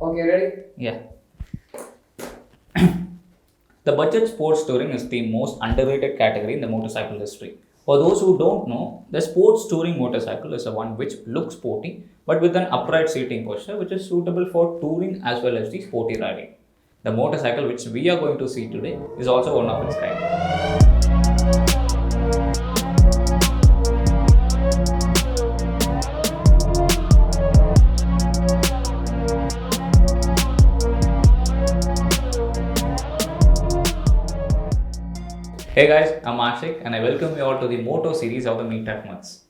Okay, ready? Yeah. The budget sports touring is the most underrated category in the motorcycle history. For those who don't know, the sports touring motorcycle is a one which looks sporty but with an upright seating posture which is suitable for touring as well as the sporty riding. The motorcycle which we are going to see today is also one of its kind. Hey guys, I'm Ashik and I welcome you all to the Moto series of the Meet at Muds.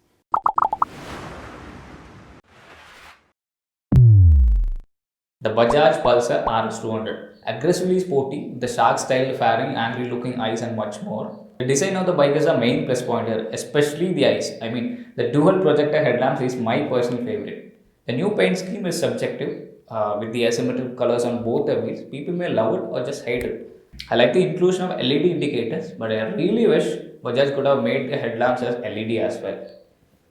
The Bajaj Pulsar RS200. Aggressively sporty, the shark style fairing, angry looking eyes and much more. The design of the bike is a main plus point here, especially the eyes. I mean, the dual projector headlamps is my personal favorite. The new paint scheme is subjective with the asymmetrical colors on both the wheels. People may love it or just hate it. I like the inclusion of LED indicators, but I really wish Bajaj could have made the headlamps as LED as well.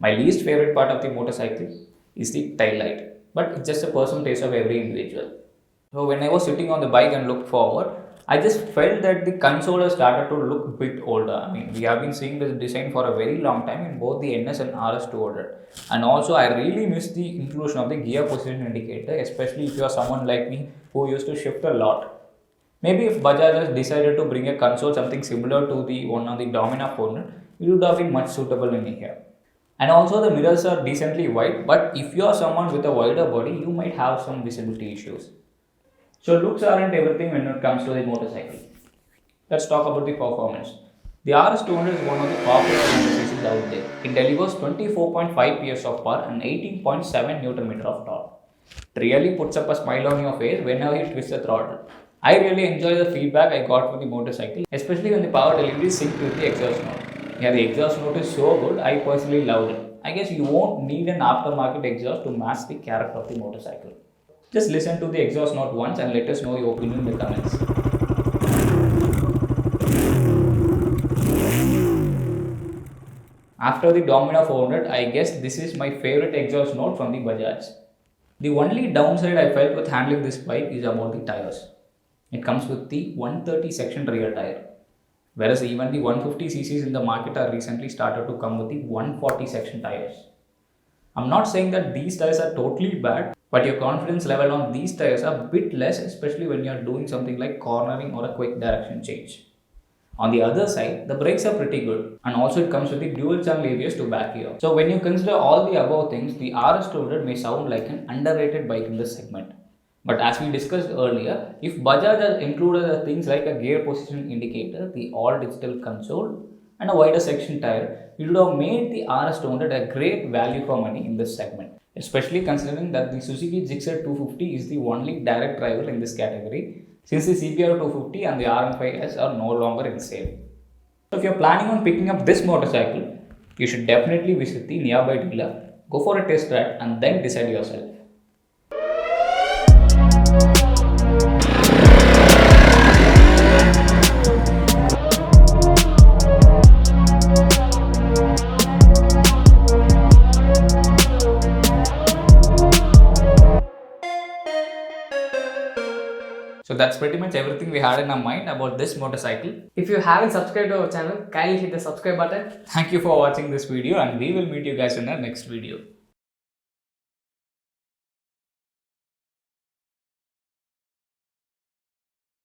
My least favorite part of the motorcycle is the tail light, but it's just a personal taste of every individual. So when I was sitting on the bike and looked forward, I just felt that the console has started to look a bit older. I mean, we have been seeing this design for a very long time in both the NS and RS200. And also, I really miss the inclusion of the gear position indicator, especially if you are someone like me who used to shift a lot. Maybe if Bajaj has decided to bring a console something similar to the one on the Domina 400, it would have been much suitable in here. And also the mirrors are decently wide, but if you are someone with a wider body, you might have some visibility issues. So looks aren't everything when it comes to the motorcycle. Let's talk about the performance. The RS200 is one of the popular motorcycles out there. It delivers 24.5 PS of power and 18.7 Nm of torque. It really puts up a smile on your face whenever you twist the throttle. I really enjoy the feedback I got from the motorcycle, especially when the power delivery synced with the exhaust note. Yeah, the exhaust note is so good, I personally loved it. I guess you won't need an aftermarket exhaust to match the character of the motorcycle. Just listen to the exhaust note once and let us know your opinion in the comments. After the Domino 400, I guess this is my favorite exhaust note from the Bajaj. The only downside I felt with handling this bike is about the tires. It comes with the 130 section rear tire, whereas even the 150cc's in the market are recently started to come with the 140 section tires. I'm not saying that these tires are totally bad, but your confidence level on these tires are a bit less, especially when you're doing something like cornering or a quick direction change. On the other side, the brakes are pretty good, and also it comes with the dual channel ABS to back you up. So when you consider all the above things, the RS200 may sound like an underrated bike in this segment. But as we discussed earlier, if Bajaj has included things like a gear position indicator, the all digital console, and a wider section tire, it would have made the RS200 a great value for money in this segment. Especially considering that the Suzuki Gixxer 250 is the only direct rival in this category, since the CBR 250 and the RM5S are no longer in sale. So if you're planning on picking up this motorcycle, you should definitely visit the nearby dealer, go for a test ride and then decide yourself. So that's pretty much everything we had in our mind about this motorcycle. If you haven't subscribed to our channel, kindly hit the subscribe button. Thank you for watching this video and we will meet you guys in our next video.